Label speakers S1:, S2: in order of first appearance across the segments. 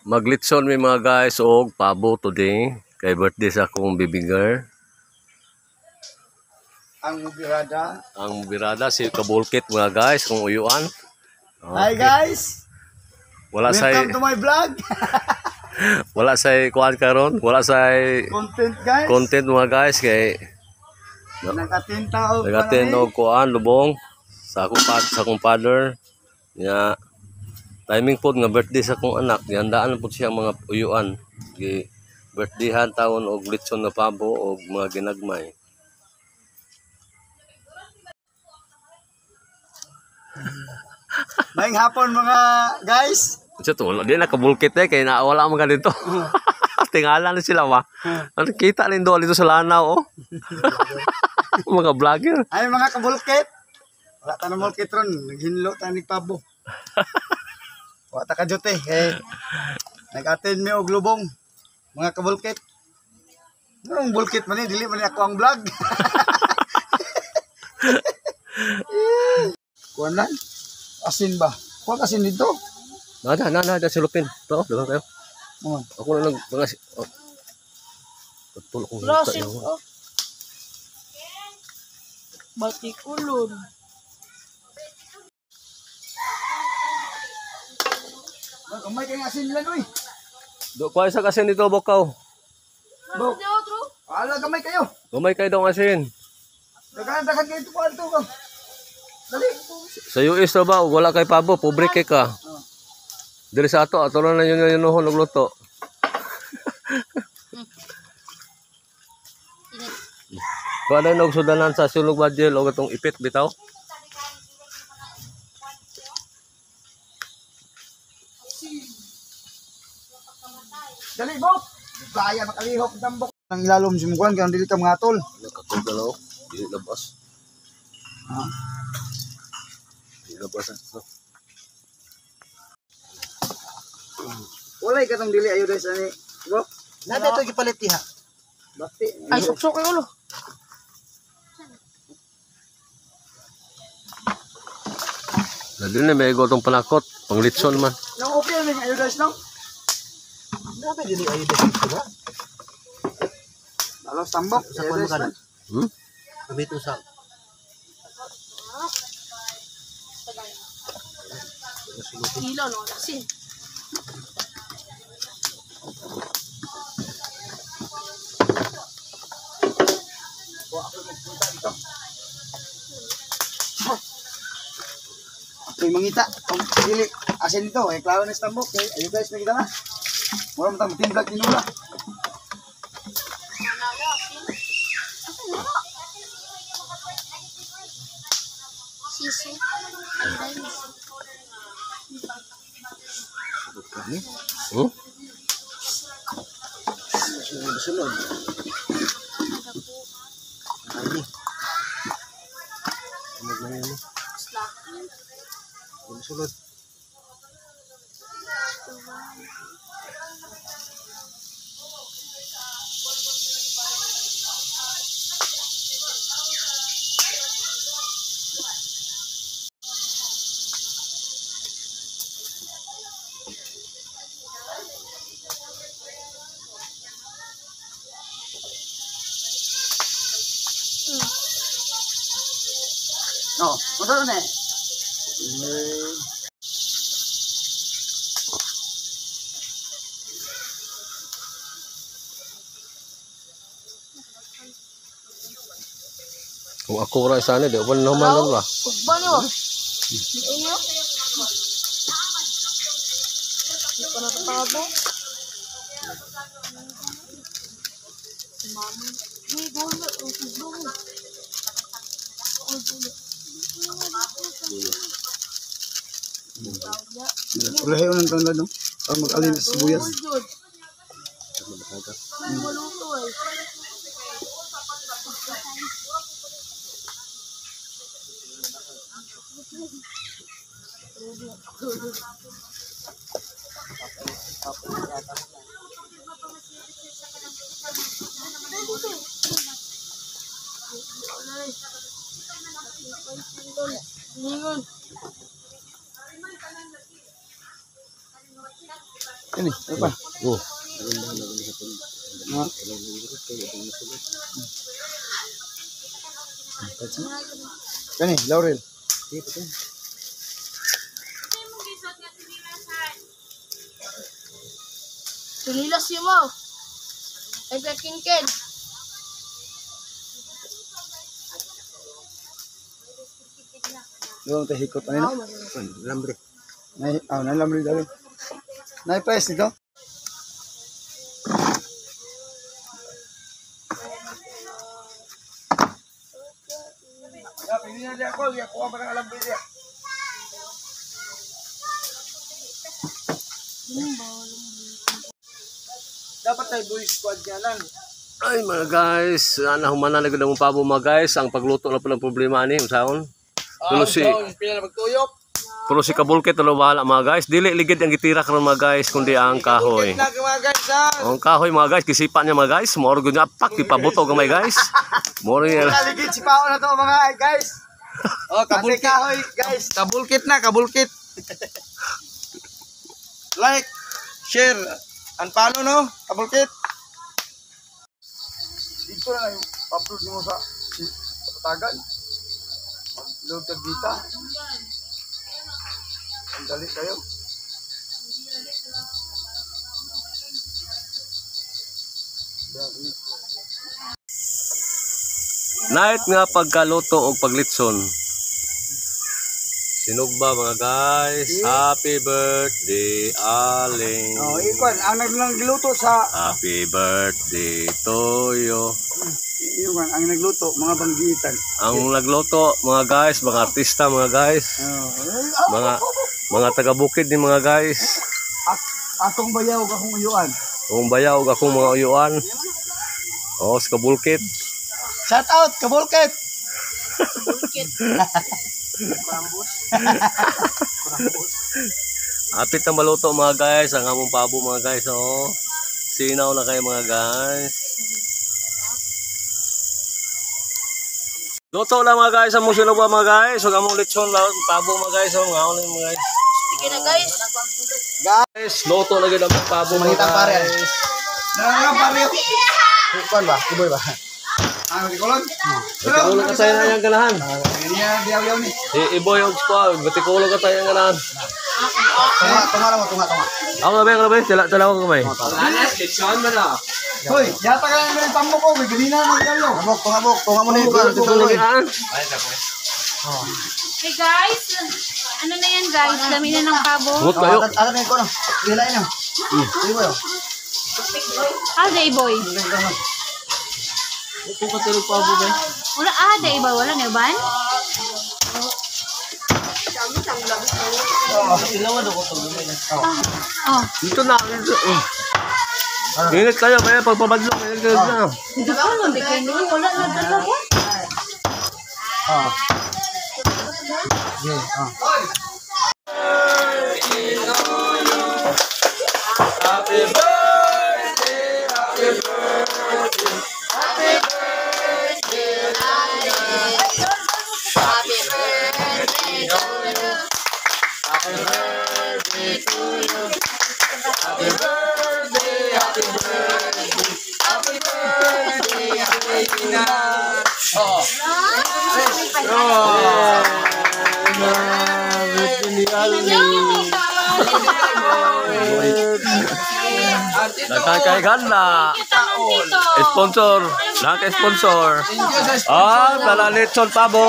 S1: Maglitson mi mga guys og pabo today kay birthday sa akong baby girl. Ang birada si Kabulkit mga guys kung uyuan.
S2: Okay. Hi guys.
S1: Wala
S2: welcome to my vlog.
S1: Wala say kuan karon, wala say
S2: content guys.
S1: Content mga guys kay nagatin og kuan lubong sa akong father nya timing pod nga birthday sa akong anak, gihandaan pod siya mga uyuan. Gi birthdayhan taon og litson na pabo og mga ginagmay.
S2: Maayong hapon mga guys.
S1: Sa to, di na kabulkit kay wala man ganito. Tingala na sila ba? Ano kita rin doon dito sa Lanao oh. Mga vlogger.
S2: Ay mga kabulkit. Wala ta na mulkit ron, naghinlo ta ni pabo. Wa ta ka jote eh. Nag-attend mi og lubong. Mga kabulkit. Anong bulkit man ni dili man ako ang vlog. Kuan lang. Asin ba? Kuan asin dito.
S1: Na silupin. To, dagang kayo. Ako na lang mga tulok ko dito yo.
S3: Batikulon.
S2: Kamay kay asin lang oy.
S1: Do ko isa kasi dito bokaw.
S2: Bok. Ala kamay kayo.
S1: Gamay kay daw asin.
S2: Dagan kayo ito ko ka. Dali.
S1: Sa US na ba wala kay pabo, pobre kay ka. Diri sa ato lang na yun nagluto. Kuha na og sudanan sa sulog badjel og atong ipit bitaw.
S2: Dali bok. Kaya makalihok tambok. Nang ilalom si mukuan kaya dili ka mga tol.
S1: Nakatog na lang. Dili labas.
S2: Ha.
S1: Dili labas.
S2: Walay ka tong dili ayo guys ani. Bok. Nada to gipalit diha. Bakti.
S3: Ay suksok ang ulo.
S1: Dali na may tong panakot, panglitson man.
S2: Nang okay ning ayo guys no. Dapat dili ayo guys ba? Alos tambok sa kuan ka.
S1: Sabi to sa.
S3: Kilo no asin.
S2: Ay mangita, dili asin dito eh klaro ni tambok eh. Ayo guys nakita na. Mura mo timblag tinula.
S3: Sisi.
S2: Sunod. Ani. Sunod. No, masarap na eh.
S1: Kung ako ra sana di ko naman lang ba.
S3: Ugba niyo. Inyo. Ito na tabo. Mami, ni dole dole.
S2: Ulahi unang tanda no. Para mag-alin sa sibuyas.
S3: Maluto eh. Ningon.
S2: Ini, ano pa?
S1: Oh.
S2: Ha? Kani, Laurel.
S3: Tulilas yun mo. Ay, kakinkin.
S2: Doon tayo hikot. Ano yun? Lambre. Lambre dali. Nai-press dito? Dapat tayo boy squad niya lang.
S1: Ay mga guys, humana na gud ang pabo mga guys. Ang pagluto na pala problema ni usaon. Pero si Pero si Kabulkit na wala mga guys. Dili ligid ang gitira karon mga guys kundi ang kahoy. Ang kahoy mga guys, kisipa niya mga guys. Moro gud niya pak ipabuto gamay guys. Moro niya.
S2: Ligid si Pao na to mga guys. Oh, kabulkit kahoy guys. Kabulkit na, kabulkit. Like, share, and follow no, kabulkit. Dito na yung upload mo sa tagal. Load ka dita. Ang dali kayo.
S1: Night nga pagkaluto og paglitson. Sinugba mga guys. Happy birthday Aling.
S2: Oh, ikon ang nagluto sa
S1: Happy birthday to you.
S2: ikon ang nagluto mga banggitan.
S1: Ang nagluto mga guys, mga artista mga guys. Mga taga-bukid ni mga guys.
S2: Akong bayaw akong uyuan.
S1: Kung bayaw akong mga uyuan. Oh, sa Kabulkit.
S2: Shout out kabulkit.
S1: Apit na maluto mga guys, ang among pabo mga guys. Oh. Sinaw na kayo mga guys. Luto lang mga guys, among sinugba mga guys. Huwag among lechon lang, pabo mga guys. Oh, ngaon lang mga guys.
S3: Sige na guys.
S1: Guys, luto na gid among pabo mga guys.
S2: Nangang pare. Kuan ba? Iboy ba? Tikulon?
S1: Batikulo ka tayo na yung ganahan.
S2: Diyaw-diyaw ni.
S1: Iboy og squad, batikulo ka tayo yung ganahan.
S2: Tunga.
S1: Ako na ba? Tala ko kamay.
S2: Hoy, yata ka nga yung tambok ko. May ganina na magdalo. Tungabok. Tunga mo na yung
S3: Hey guys, ano na yan guys? Dami na ng pabo.
S1: Ngut kayo.
S2: Ano na yung kono? Hilain na. Iboy.
S3: Day boy.
S1: Ito pa tulog pabo ba?
S3: Wala day boy. Wala na ban?
S1: Ilawan ako to.
S3: Oh.
S1: Dito na. Ingat kayo, kaya pagpabadlong. Ingat kayo na.
S3: Hindi ko alam. Wala na dalawa.
S1: Happy birthday, happy birthday, happy birthday, happy birthday to you, happy birthday to you, happy birthday, happy birthday, happy birthday, happy Nakakaigan na. Sponsor. Nakaka-sponsor. Tala lechon pabo.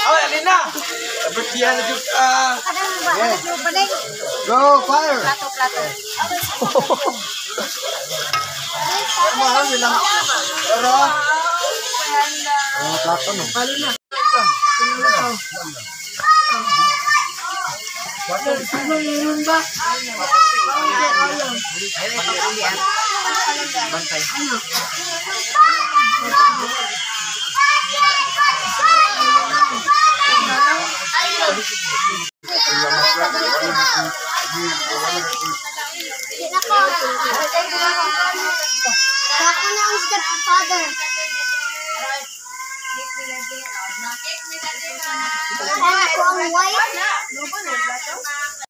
S2: Alina! Bertihan na juga. Go, fire!
S3: Plato.
S2: Mahal bilang. Pero, plato no.
S3: Ako na ang stepfather. And ako ang wife.